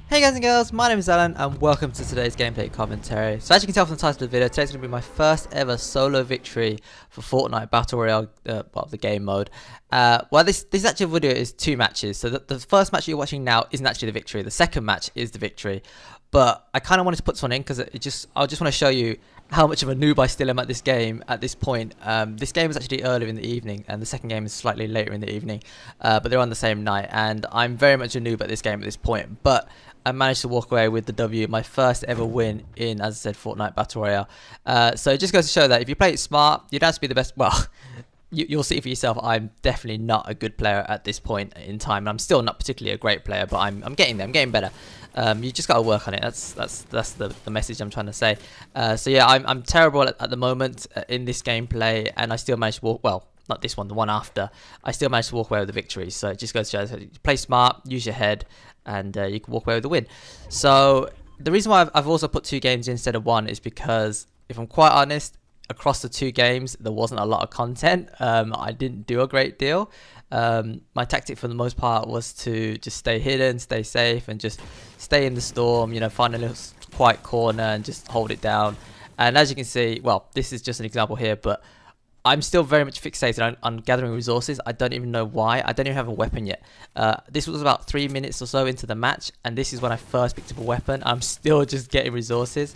Hey guys and girls, my name is Alan and welcome to today's gameplay commentary. So as you can tell from the title of the video, today's going to be my first ever solo victory for Fortnite Battle Royale, the game mode. This actual video is two matches, so the first match you're watching now isn't actually the victory, the second match is the victory. But I kind of wanted to put this one in because I just want to show you how much of a noob I still am at this game at this point. This game is actually earlier in the evening and the second game is slightly later in the evening, but they're on the same night and I'm very much a noob at this game at this point. But I managed to walk away with the W, my first ever win in, as I said, Fortnite Battle Royale. So it just goes to show that if you play it smart, you don't have to be the best. Well, you'll see for yourself. I'm definitely not a good player at this point in time. And I'm still not particularly a great player, but I'm getting there. I'm getting better. You just got to work on it. That's the message I'm trying to say. So yeah, I'm terrible at the moment in this gameplay, and I still managed to walk. Well, not this one, the one after. I still managed to walk away with the victory. So it just goes to show, play smart, use your head, and you can walk away with the win. So the reason why I've also put two games instead of one is because, if I'm quite honest, across the two games there wasn't a lot of content. I didn't do a great deal. My tactic for the most part was to just stay hidden, stay safe, and just stay in the storm, you know, find a little quiet corner and just hold it down. And as you can see, well, this is just an example here, but I'm still very much fixated on gathering resources. I don't even know why. I don't even have a weapon yet. This was about 3 minutes or so into the match, and this is when I first picked up a weapon. I'm still just getting resources.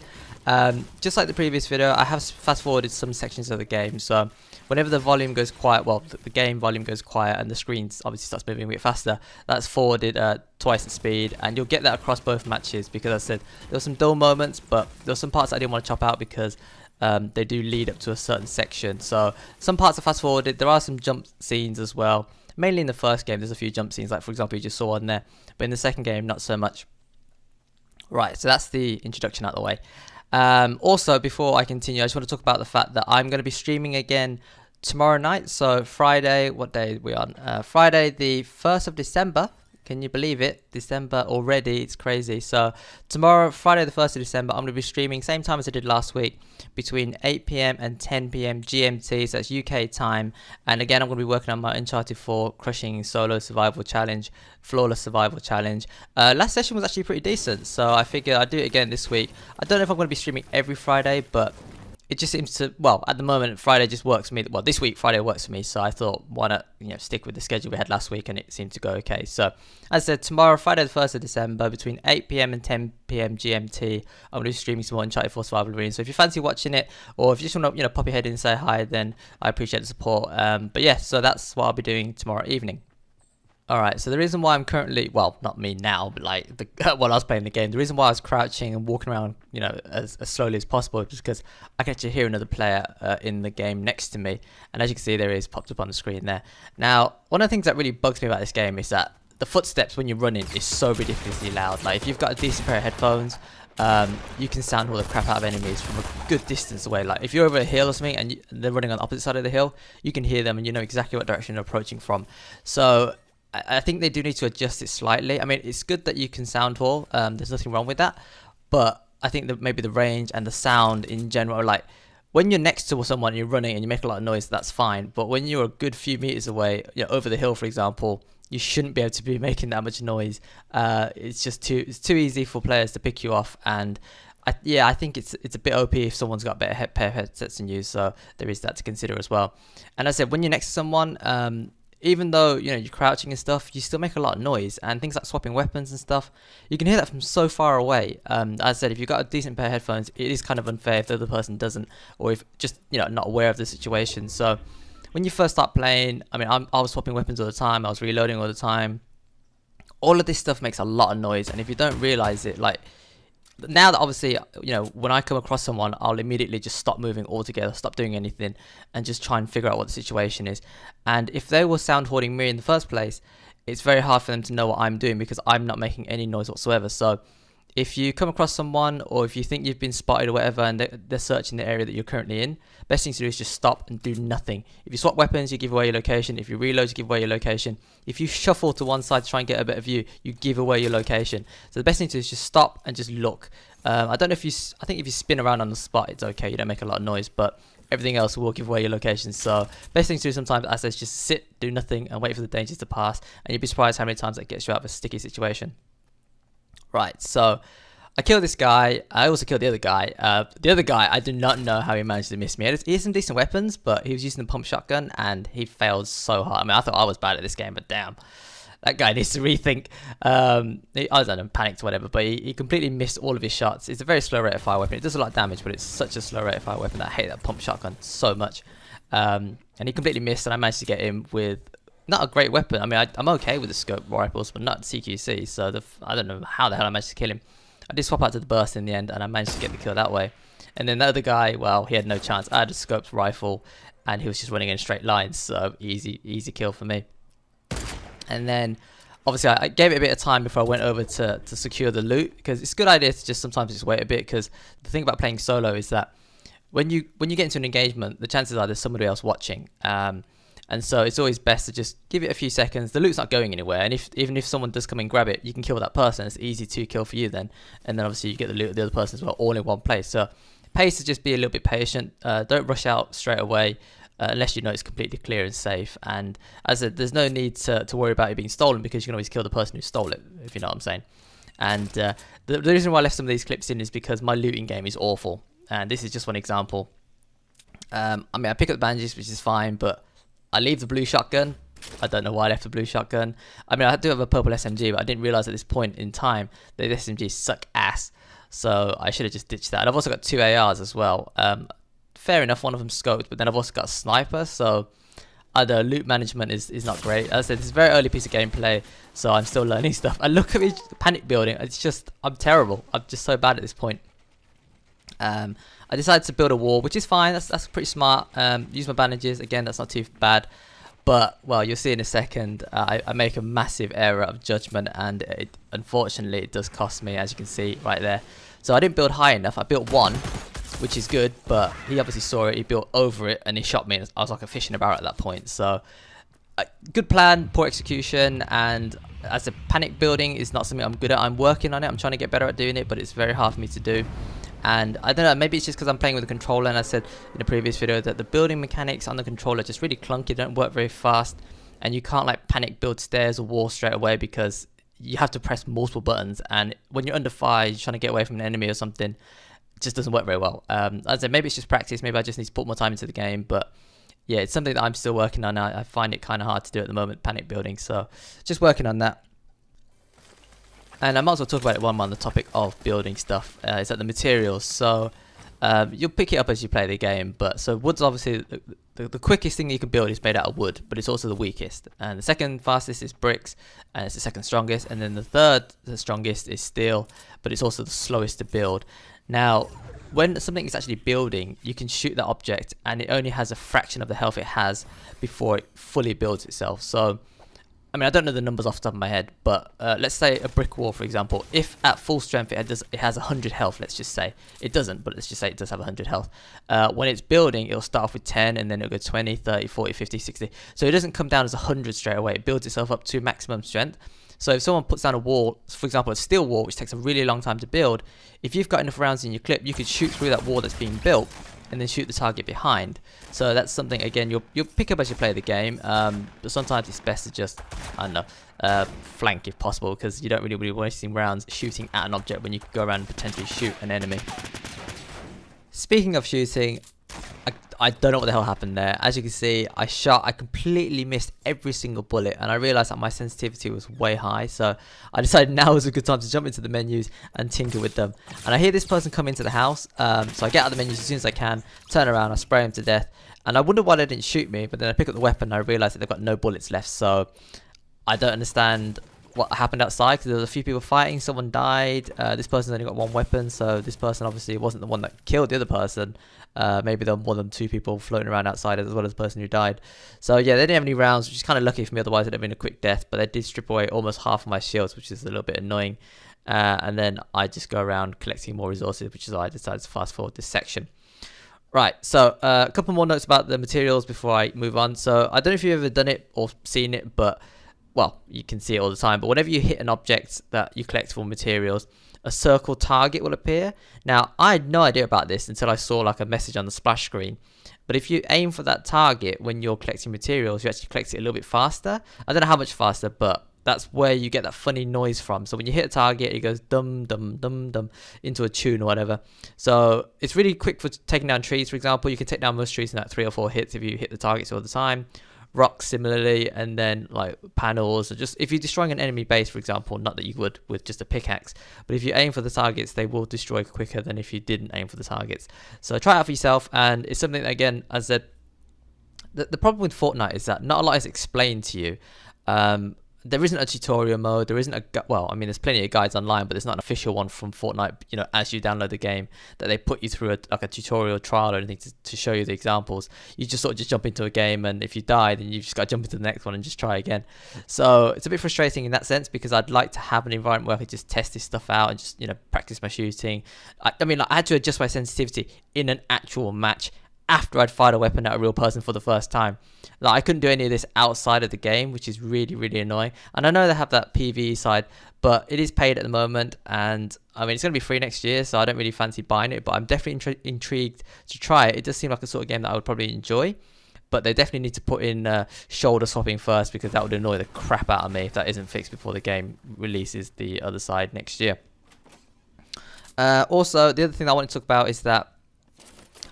Just like the previous video, I have fast forwarded some sections of the game, so whenever the volume goes quiet, well, the game volume goes quiet and the screen obviously starts moving a bit faster, that's forwarded twice the speed, and you'll get that across both matches because, as I said, there were some dull moments, but there were some parts I didn't want to chop out because they do lead up to a certain section. So some parts are fast forwarded. There are some jump scenes as well. Mainly in the first game, there's a few jump scenes, like for example, you just saw one there. But in the second game, not so much. Right, so that's the introduction out of the way. Also, before I continue, I just want to talk about the fact that I'm going to be streaming again tomorrow night. So Friday, what day are we on? Friday the 1st of December. Can you believe it? December already, it's crazy. So tomorrow, Friday the 1st of December, I'm going to be streaming same time as I did last week, between 8 PM and 10 PM GMT, so that's UK time. And again, I'm going to be working on my Uncharted 4 Crushing Solo Survival Challenge, Flawless Survival Challenge. Last session was actually pretty decent, so I figure I'd do it again this week. I don't know if I'm going to be streaming every Friday, but it just seems to, well, at the moment, Friday just works for me. Well, this week, Friday works for me, so I thought, why not, stick with the schedule we had last week, and it seemed to go okay. So, as I said, tomorrow, Friday the 1st of December, between 8 PM and 10 PM GMT, I'm going to be streaming some more Uncharted 4 Survival Arena. So if you fancy watching it, or if you just want to, pop your head in and say hi, then I appreciate the support. But yeah, so that's what I'll be doing tomorrow evening. Alright, so the reason why I'm currently, well, not me now, but like while I was playing the game, the reason why I was crouching and walking around, as slowly as possible is because I can actually hear another player in the game next to me. And as you can see, there he is, popped up on the screen there. Now, one of the things that really bugs me about this game is that the footsteps when you're running is so ridiculously loud. Like, if you've got a decent pair of headphones, you can sound all the crap out of enemies from a good distance away. Like, if you're over a hill or something and they're running on the opposite side of the hill, you can hear them and you know exactly what direction they're approaching from. So I think they do need to adjust it slightly. I mean, it's good that you can sound tall. There's nothing wrong with that. But I think that maybe the range and the sound in general, like when you're next to someone and you're running and you make a lot of noise, that's fine. But when you're a good few meters away, over the hill, for example, you shouldn't be able to be making that much noise. It's just it's too easy for players to pick you off. And I think it's a bit OP if someone's got a better pair of headsets than you. So there is that to consider as well. And as I said, when you're next to someone, even though you're crouching and stuff, you still make a lot of noise, and things like swapping weapons and stuff, you can hear that from so far away. As I said, if you've got a decent pair of headphones, it is kind of unfair if the other person doesn't, or if just not aware of the situation. So when you first start playing, I mean, I was swapping weapons all the time, I was reloading all the time. All of this stuff makes a lot of noise, and if you don't realize it, like, now that obviously, when I come across someone, I'll immediately just stop moving altogether, stop doing anything, and just try and figure out what the situation is. And if they were sound hoarding me in the first place, it's very hard for them to know what I'm doing because I'm not making any noise whatsoever. So if you come across someone, or if you think you've been spotted or whatever, and they're searching the area that you're currently in, best thing to do is just stop and do nothing. If you swap weapons, you give away your location. If you reload, you give away your location. If you shuffle to one side to try and get a better view, you give away your location. So the best thing to do is just stop and just look. I don't know if I think if you spin around on the spot, it's okay. You don't make a lot of noise, but everything else will give away your location. So best thing to do sometimes, as I said, is just sit, do nothing, and wait for the dangers to pass. And you'd be surprised how many times that gets you out of a sticky situation. Right, so I killed this guy. I also killed the other guy. The other guy, I do not know how he managed to miss me. He has some decent weapons, but he was using the pump shotgun, and he failed so hard. I mean, I thought I was bad at this game, but damn. That guy needs to rethink. I don't know, panicked or whatever, but he completely missed all of his shots. It's a very slow rate of fire weapon. It does a lot of damage, but it's such a slow rate of fire weapon that I hate that pump shotgun so much. And he completely missed, and I managed to get him with not a great weapon. I mean, I'm okay with the scope rifles, but not CQC, so I don't know how the hell I managed to kill him. I did swap out to the burst in the end, and I managed to get the kill that way. And then the other guy, well, he had no chance. I had a scoped rifle, and he was just running in straight lines, so easy kill for me. And then, obviously, I gave it a bit of time before I went over to secure the loot, because it's a good idea to just sometimes just wait a bit, because the thing about playing solo is that when you get into an engagement, the chances are there's somebody else watching. And so it's always best to just give it a few seconds. The loot's not going anywhere, and even if someone does come and grab it, you can kill that person. It's easy to kill for you then, and then obviously you get the loot of the other person as well, all in one place. So pace to just be a little bit patient. Don't rush out straight away unless you know it's completely clear and safe. And as I said, there's no need to worry about it being stolen, because you can always kill the person who stole it, if you know what I'm saying. And the reason why I left some of these clips in is because my looting game is awful, and this is just one example. I mean, I pick up the bandages, which is fine, but I leave the blue shotgun. I don't know why I left the blue shotgun. I mean, I do have a purple SMG, but I didn't realize at this point in time that the SMGs suck ass. So I should have just ditched that. And I've also got 2 ARs as well. Fair enough, one of them scoped, but then I've also got a sniper. So the loot management is not great. As I said, it's a very early piece of gameplay, so I'm still learning stuff. And look at me panic building. It's just, I'm terrible. I'm just so bad at this point. I decided to build a wall, which is fine. That's pretty smart. Use my bandages. Again, that's not too bad. But, well, you'll see in a second, I make a massive error of judgment, and unfortunately, it does cost me, as you can see right there. So I didn't build high enough. I built 1, which is good, but he obviously saw it. He built over it, and he shot me. And I was like a fish in a barrel at that point. So, good plan, poor execution, and as a panic building is not something I'm good at. I'm working on it. I'm trying to get better at doing it, but it's very hard for me to do. And I don't know, maybe it's just because I'm playing with a controller, and I said in a previous video that the building mechanics on the controller are just really clunky, don't work very fast, and you can't like panic build stairs or walls straight away because you have to press multiple buttons, and when you're under fire, you're trying to get away from an enemy or something, it just doesn't work very well. As I said, maybe it's just practice, maybe I just need to put more time into the game, but yeah, it's something that I'm still working on. I find it kind of hard to do at the moment, panic building, so just working on that. And I might as well talk about it while I'm on the topic of building stuff. Is that the materials? So you'll pick it up as you play the game. But so wood's obviously the quickest thing you can build is made out of wood, but it's also the weakest. And the second fastest is bricks, and it's the second strongest. And then the strongest is steel, but it's also the slowest to build. Now, when something is actually building, you can shoot that object, and it only has a fraction of the health it has before it fully builds itself. So I mean, I don't know the numbers off the top of my head, but let's say a brick wall, for example. If at full strength it has 100 health, let's just say. It doesn't, but let's just say it does have 100 health. When it's building, it'll start off with 10, and then it'll go 20, 30, 40, 50, 60. So it doesn't come down as 100 straight away. It builds itself up to maximum strength. So if someone puts down a wall, for example, a steel wall, which takes a really long time to build, if you've got enough rounds in your clip, you could shoot through that wall that's being built, and then shoot the target behind. So that's something, again, you'll pick up as you play the game, but sometimes it's best to just, I don't know, flank if possible, because you don't really be wasting rounds shooting at an object when you could go around and potentially shoot an enemy. Speaking of shooting, I don't know what the hell happened there. As you can see, I completely missed every single bullet, and I realized that my sensitivity was way high, so I decided now was a good time to jump into the menus and tinker with them. And I hear this person come into the house, so I get out of the menus as soon as I can, turn around, I spray him to death, and I wonder why they didn't shoot me, but then I pick up the weapon and I realize that they've got no bullets left, so I don't understand what happened outside, because there was a few people fighting, someone died, this person's only got 1 weapon, so this person obviously wasn't the one that killed the other person. Maybe there were more than 2 people floating around outside as well as the person who died. So yeah, they didn't have any rounds, which is kind of lucky for me, otherwise it would have been a quick death, but they did strip away almost half of my shields, which is a little bit annoying. And then I just go around collecting more resources, which is why I decided to fast forward this section. Right, so a couple more notes about the materials before I move on. So I don't know if you've ever done it or seen it, but well, you can see it all the time, but whenever you hit an object that you collect for materials, a circle target will appear. Now, I had no idea about this until I saw like a message on the splash screen. But if you aim for that target when you're collecting materials, you actually collect it a little bit faster. I don't know how much faster, but that's where you get that funny noise from. So when you hit a target, it goes dum dum dum dum into a tune or whatever. So it's really quick for taking down trees, for example. You can take down most trees in like 3 or 4 hits if you hit the targets all the time. Rocks similarly, and then like panels, or just if you're destroying an enemy base, for example, not that you would with just a pickaxe, but if you aim for the targets, they will destroy quicker than if you didn't aim for the targets. So try it out for yourself, and it's something that, again, as I said, the problem with Fortnite is that not a lot is explained to you. There isn't a tutorial mode. There isn't well, I mean, there's plenty of guides online, but there's not an official one from Fortnite, you know, as you download the game, that they put you through a tutorial trial or anything to show you the examples. You just sort of just jump into a game, and if you die, then you've just got to jump into the next one and just try again. So it's a bit frustrating in that sense, because I'd like to have an environment where I could just test this stuff out and just, you know, practice my shooting. I mean, like, I had to adjust my sensitivity in an actual match after I'd fired a weapon at a real person for the first time. Like, I couldn't do any of this outside of the game, which is really, really annoying. And I know they have that PvE side, but it is paid at the moment, and I mean, it's going to be free next year, so I don't really fancy buying it, but I'm definitely intrigued to try it. It does seem like a sort of game that I would probably enjoy, but they definitely need to put in shoulder swapping first, because that would annoy the crap out of me if that isn't fixed before the game releases the other side next year. Also, the other thing I want to talk about is that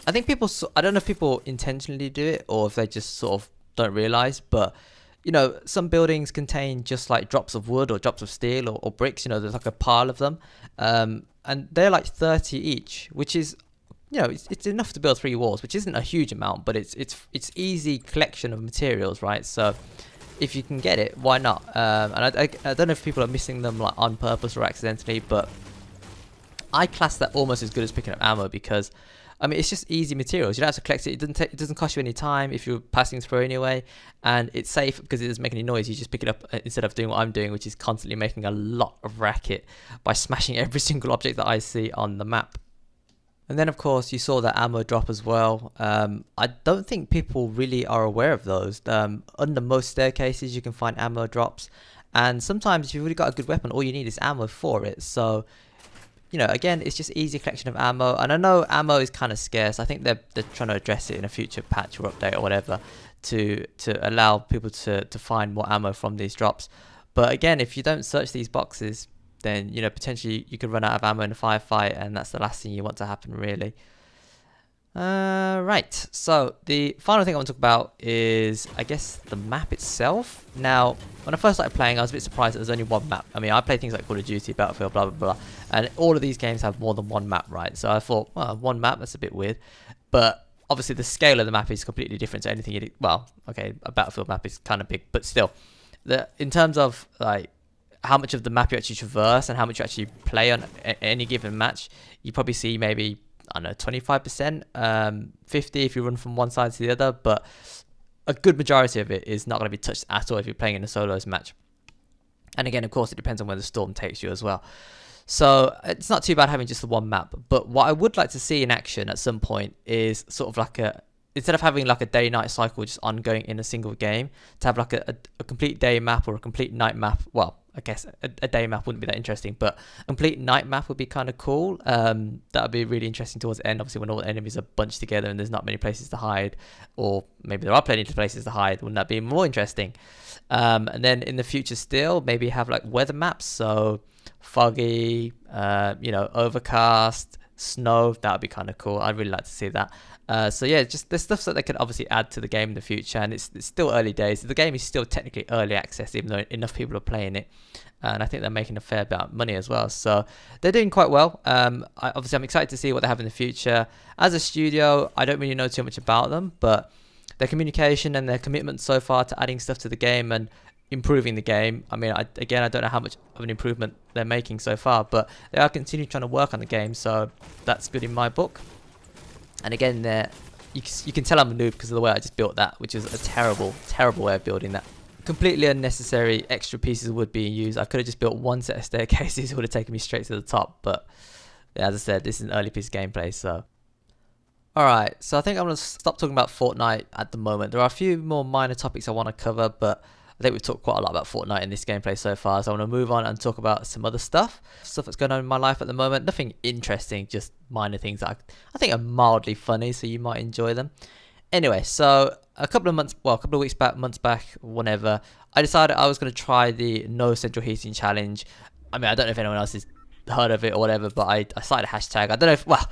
I think I don't know if people intentionally do it or if they just sort of don't realize, but, you know, some buildings contain just like drops of wood or drops of steel or bricks. You know, there's like a pile of them, and they're like 30 each, which is, you know, it's enough to build 3 walls, which isn't a huge amount, but it's easy collection of materials, right? So if you can get it, why not? And I don't know if people are missing them like on purpose or accidentally, but I class that almost as good as picking up ammo, because I mean, it's just easy materials. You don't have to collect it. It doesn't cost you any time if you're passing through anyway, and it's safe because it doesn't make any noise. You just pick it up instead of doing what I'm doing, which is constantly making a lot of racket by smashing every single object that I see on the map. And then, of course, you saw that ammo drop as well. I don't think people really are aware of those. Under most staircases, you can find ammo drops, and sometimes if you've really got a good weapon, all you need is ammo for it. So, you know, again, it's just easy collection of ammo, and I know ammo is kind of scarce. I think they're trying to address it in a future patch or update or whatever to allow people to find more ammo from these drops. But again, if you don't search these boxes, then, you know, potentially you could run out of ammo in a firefight, and that's the last thing you want to happen, really. Right, so the final thing I want to talk about is, I guess, the map itself. Now, when I first started playing, I was a bit surprised that there's only one map. I mean, I play things like Call of Duty, Battlefield, blah, blah, blah, and all of these games have more than one map, right? So I thought, well, one map, that's a bit weird. But obviously the scale of the map is completely different to anything you'd... Well, okay, a Battlefield map is kind of big, but still. In terms of, like, how much of the map you actually traverse and how much you actually play on any given match, you probably see maybe, I don't know, 25%, 50 if you run from one side to the other, but a good majority of it is not going to be touched at all if you're playing in a solos match. And again, of course, it depends on where the storm takes you as well. So it's not too bad having just the one map, but what I would like to see in action at some point is sort of like instead of having like a day-night cycle just ongoing in a single game, to have like a complete day map or a complete night map. Well, I guess a day map wouldn't be that interesting, but a complete night map would be kind of cool. That would be really interesting towards the end, obviously, when all the enemies are bunched together and there's not many places to hide, or maybe there are plenty of places to hide. Wouldn't that be more interesting? And then in the future still, maybe have like weather maps, so foggy, you know, overcast, snow. That would be kind of cool. I'd really like to see that. So yeah, just there's stuff that they could obviously add to the game in the future, and it's still early days. The game is still technically early access, even though enough people are playing it, and I think they're making a fair bit of money as well. So they're doing quite well. Obviously, I'm excited to see what they have in the future. As a studio, I don't really know too much about them, but their communication and their commitment so far to adding stuff to the game and improving the game. I mean, I don't know how much of an improvement they're making so far, but they are continuing trying to work on the game, so that's good in my book. And again, you can tell I'm a noob because of the way I just built that, which is a terrible, terrible way of building that. Completely unnecessary extra pieces of wood being used. I could have just built one set of staircases. It would have taken me straight to the top, but yeah, as I said, this is an early piece of gameplay, so... Alright, so I think I'm going to stop talking about Fortnite at the moment. There are a few more minor topics I want to cover, but I think we've talked quite a lot about Fortnite in this gameplay so far, so I want to move on and talk about some other stuff that's going on in my life at the moment. Nothing interesting, just minor things that I think are mildly funny, so you might enjoy them. Anyway, so a couple of months, well, a couple of weeks back, months back, whenever, I decided I was going to try the no central heating challenge. I mean, I don't know if anyone else has heard of it or whatever, but I started a hashtag. I don't know if, well,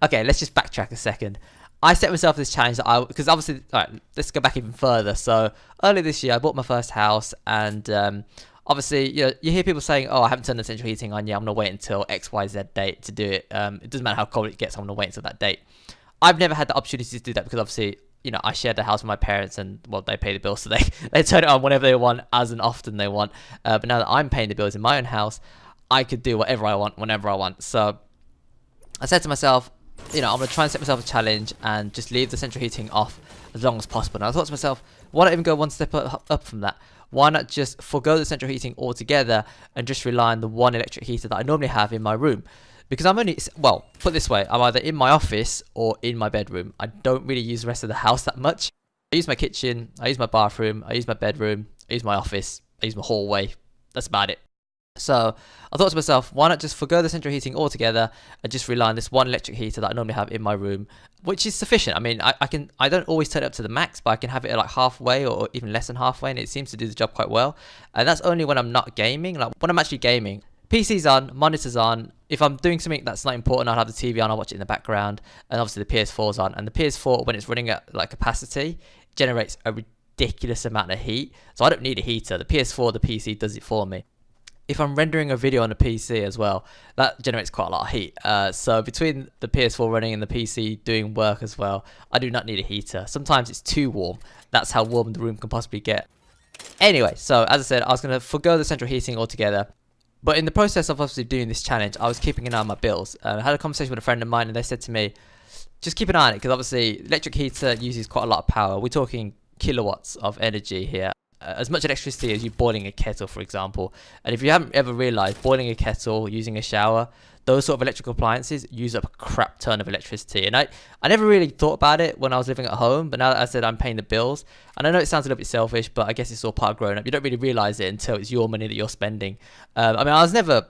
okay, let's just backtrack a second. I set myself this challenge that because obviously, all right, let's go back even further. So earlier this year, I bought my first house, and obviously, you hear people saying, "Oh, I haven't turned the central heating on yet. I'm gonna wait until XYZ date to do it." It doesn't matter how cold it gets. I'm gonna wait until that date. I've never had the opportunity to do that because obviously, I share the house with my parents, and well, they pay the bills, so they turn it on whenever they want, as and often they want. But now that I'm paying the bills in my own house, I could do whatever I want, whenever I want. So I said to myself, I'm gonna try and set myself a challenge and just leave the central heating off as long as possible. And I thought to myself, why not even go one step up from that? Why not just forgo the central heating altogether and just rely on the one electric heater that I normally have in my room? Because I'm only, well, put it this way, I'm either in my office or in my bedroom. I don't really use the rest of the house that much. I use my kitchen, I use my bathroom, I use my bedroom, I use my office, I use my hallway. That's about it. So I thought to myself, why not just forgo the central heating altogether and just rely on this one electric heater that I normally have in my room, which is sufficient. I mean, I don't always turn it up to the max, but I can have it at like halfway or even less than halfway, and it seems to do the job quite well. And that's only when I'm not gaming. Like when I'm actually gaming, PC's on, monitors on. If I'm doing something that's not important, I'll have the TV on, I'll watch it in the background, and obviously the PS4's on. And the PS4, when it's running at like capacity, generates a ridiculous amount of heat. So I don't need a heater. The PS4, the PC does it for me. If I'm rendering a video on a PC as well, that generates quite a lot of heat. So between the PS4 running and the PC doing work as well, I do not need a heater. Sometimes it's too warm. That's how warm the room can possibly get. Anyway, so as I said, I was going to forgo the central heating altogether. But in the process of obviously doing this challenge, I was keeping an eye on my bills. I had a conversation with a friend of mine, and they said to me, just keep an eye on it, because obviously electric heater uses quite a lot of power. We're talking kilowatts of energy here. As much electricity as you boiling a kettle, for example. And if you haven't ever realized, boiling a kettle, using a shower, those sort of electrical appliances use up a crap ton of electricity. And I never really thought about it when I was living at home, but now that I said I'm paying the bills, and I know it sounds a little bit selfish, but I guess it's all part of growing up. You don't really realize it until it's your money that you're spending. I mean, I was never,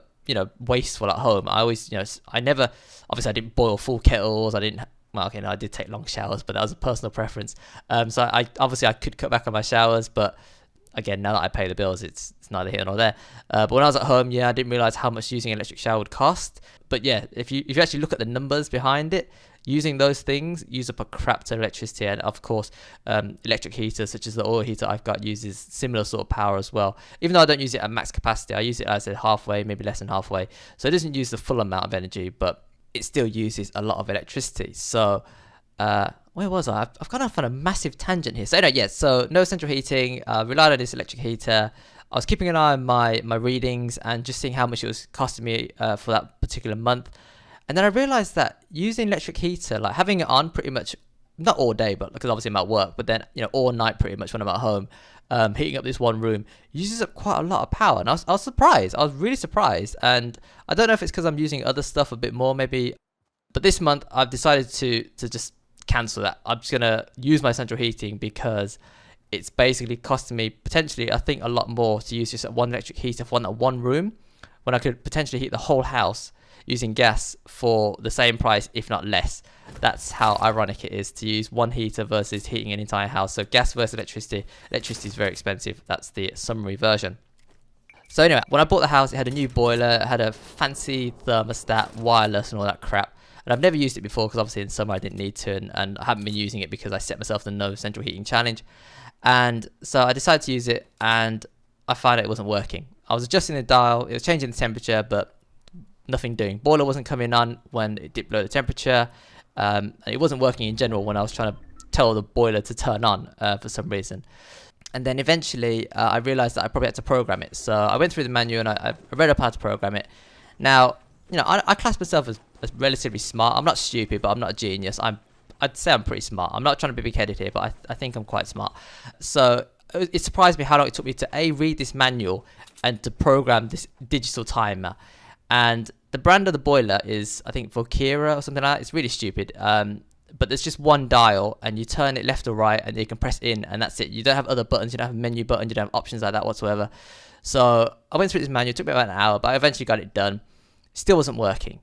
wasteful at home. I always, I never, obviously I didn't boil full kettles. I didn't, well, okay, no, I did take long showers, but that was a personal preference. So I could cut back on my showers, but again, now that I pay the bills, it's neither here nor there. But when I was at home, I didn't realize how much using an electric shower would cost. But yeah, if you actually look at the numbers behind it, using those things use up a crap ton of electricity. And of course, electric heaters such as the oil heater I've got uses similar sort of power as well. Even though I don't use it at max capacity, I use it, as I said, halfway, maybe less than halfway. So it doesn't use the full amount of energy, but it still uses a lot of electricity. So where was I? I've gone off on a massive tangent here. So anyway, yeah, so no central heating, relied on this electric heater. I was keeping an eye on my readings and just seeing how much it was costing me for that particular month. And then I realized that using electric heater, like having it on pretty much, not all day, but because obviously I'm at work, but then, all night pretty much when I'm at home, heating up this one room uses up quite a lot of power. And I was surprised. I was really surprised. And I don't know if it's because I'm using other stuff a bit more maybe, but this month I've decided to just cancel that. I'm just gonna use my central heating because it's basically costing me potentially, I think, a lot more to use just one electric heater for one room, when I could potentially heat the whole house using gas for the same price, if not less. That's how ironic it is to use one heater versus heating an entire house. So gas versus electricity. Electricity is very expensive. That's the summary version. So anyway, when I bought the house, it had a new boiler, it had a fancy thermostat, wireless and all that crap. And I've never used it before because obviously in summer I didn't need to, and I haven't been using it because I set myself the no central heating challenge. And so I decided to use it, and I found it wasn't working. I was adjusting the dial, it was changing the temperature, but nothing doing. Boiler wasn't coming on when it dipped below the temperature, and it wasn't working in general when I was trying to tell the boiler to turn on for some reason. And then eventually I realized that I probably had to program it. So I went through the menu and I read up how to program it. Now, I class myself as relatively smart. I'm not stupid, but I'm not a genius. I'd say I'm pretty smart. I'm not trying to be big-headed here, but I think I'm quite smart. So it surprised me how long it took me to read this manual and to program this digital timer. And the brand of the boiler is, I think, Volkera or something like that. It's really stupid. But there's just one dial, and you turn it left or right, and you can press in, and that's it. You don't have other buttons. You don't have a menu button. You don't have options like that whatsoever. So I went through this manual. It took me about an hour, but I eventually got it done. Still wasn't working,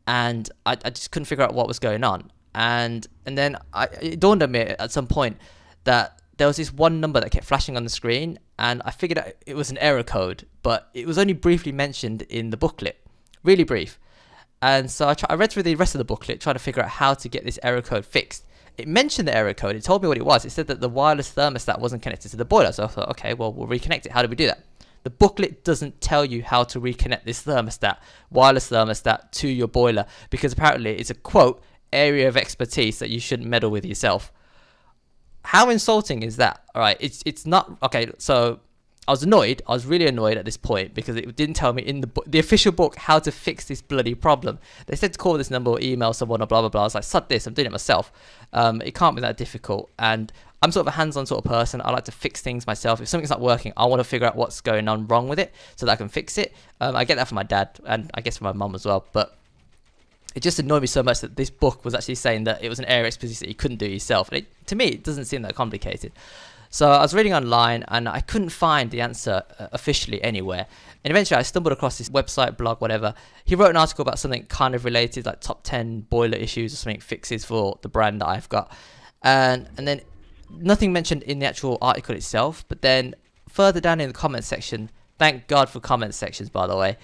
and I just couldn't figure out what was going on. And then it dawned on me at some point that there was this one number that kept flashing on the screen, and I figured out it was an error code, but it was only briefly mentioned in the booklet, really brief. And so I read through the rest of the booklet trying to figure out how to get this error code fixed. It mentioned the error code. It told me what it was. It said that the wireless thermostat wasn't connected to the boiler. So I thought, okay, well, we'll reconnect it. How do we do that? The booklet doesn't tell you how to reconnect this wireless thermostat, to your boiler, because apparently it's a, quote, area of expertise that you shouldn't meddle with yourself. How insulting is that? All right, it's not, okay, so I was annoyed. I was really annoyed at this point because it didn't tell me in the official book how to fix this bloody problem. They said to call this number or email someone or blah, blah, blah. I was like, sod this, I'm doing it myself. It can't be that difficult. And I'm sort of a hands-on sort of person. I like to fix things myself. If something's not working, I want to figure out what's going on wrong with it so that I can fix it. I get that from my dad and I guess from my mum as well. But it just annoyed me so much that this book was actually saying that it was an area of expertise that you couldn't do yourself. And to me, it doesn't seem that complicated. So I was reading online and I couldn't find the answer officially anywhere. And eventually I stumbled across this website, blog, whatever. He wrote an article about something kind of related, like top 10 boiler issues or something, fixes for the brand that I've got. And then nothing mentioned in the actual article itself. But then further down in the comment section, thank God for comment sections, by the way.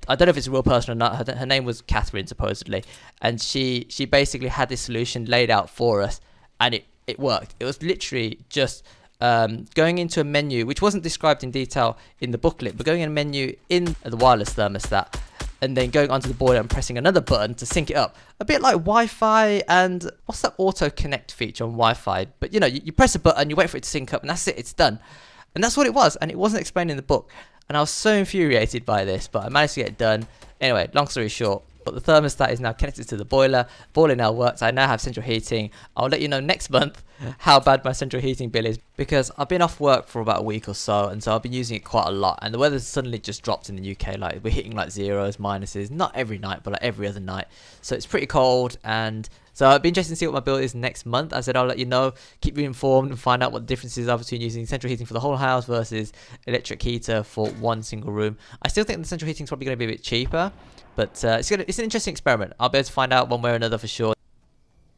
I don't know if it's a real person or not. Her name was Catherine, supposedly. And she basically had this solution laid out for us. And it worked. It was literally just going into a menu, which wasn't described in detail in the booklet, but going in a menu in the wireless thermostat and then going onto the boiler and pressing another button to sync it up. A bit like Wi-Fi and what's that auto connect feature on Wi-Fi? But you know, you press a button, you wait for it to sync up and that's it, it's done. And that's what it was, and it wasn't explained in the book. And I was so infuriated by this, but I managed to get it done. Anyway, long story short, but the thermostat is now connected to the boiler. Boiler now works. I now have central heating. I'll let you know next month how bad my central heating bill is, because I've been off work for about a week or so, and so I've been using it quite a lot. And the weather's suddenly just dropped in the UK. Like, we're hitting like zeros, minuses, not every night, but like every other night. So it's pretty cold, and so it'd be interesting to see what my bill is next month. As I said, I'll let you know, keep you informed, and find out what the differences are between using central heating for the whole house versus electric heater for one single room. I still think the central heating is probably going to be a bit cheaper, but it's an interesting experiment. I'll be able to find out one way or another for sure.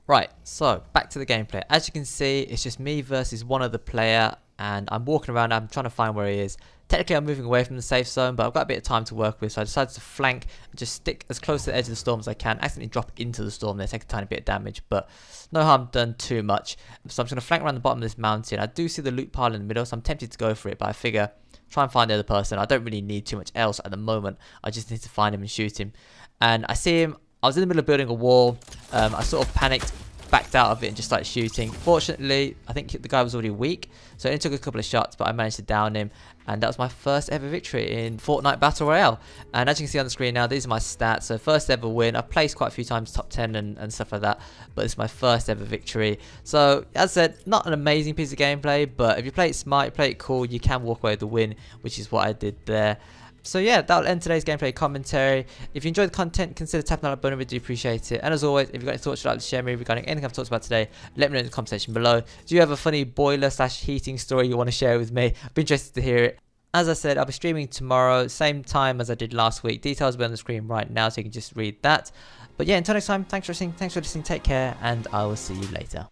Right, so back to the gameplay. As you can see, it's just me versus one other player, and I'm walking around. I'm trying to find where he is. Technically, I'm moving away from the safe zone, but I've got a bit of time to work with, so I decided to flank and just stick as close to the edge of the storm as I can. Accidentally drop into the storm there, take a tiny bit of damage, but no harm done too much. So I'm just going to flank around the bottom of this mountain. I do see the loot pile in the middle, so I'm tempted to go for it, but I figure try and find the other person. I don't really need too much else at the moment. I just need to find him and shoot him. And I see him. I was in the middle of building a wall. I sort of panicked, backed out of it and just started shooting. Fortunately, I think the guy was already weak, so it only took a couple of shots, but I managed to down him, and that was my first ever victory in Fortnite Battle Royale. And as you can see on the screen now, these are my stats. So first ever win. I've placed quite a few times top 10 and stuff like that, but it's my first ever victory. So as I said, not an amazing piece of gameplay, but if you play it smart, you play it cool, you can walk away with the win, which is what I did there. So yeah, that'll end today's gameplay commentary. If you enjoyed the content, consider tapping that like button. We do appreciate it. And as always, if you've got any thoughts you'd like to share me regarding anything I've talked about today, let me know in the comment section below. Do you have a funny boiler / heating story you want to share with me? I'd be interested to hear it. As I said, I'll be streaming tomorrow, same time as I did last week. Details will be on the screen right now, so you can just read that. But yeah, until next time, thanks for listening, take care, and I will see you later.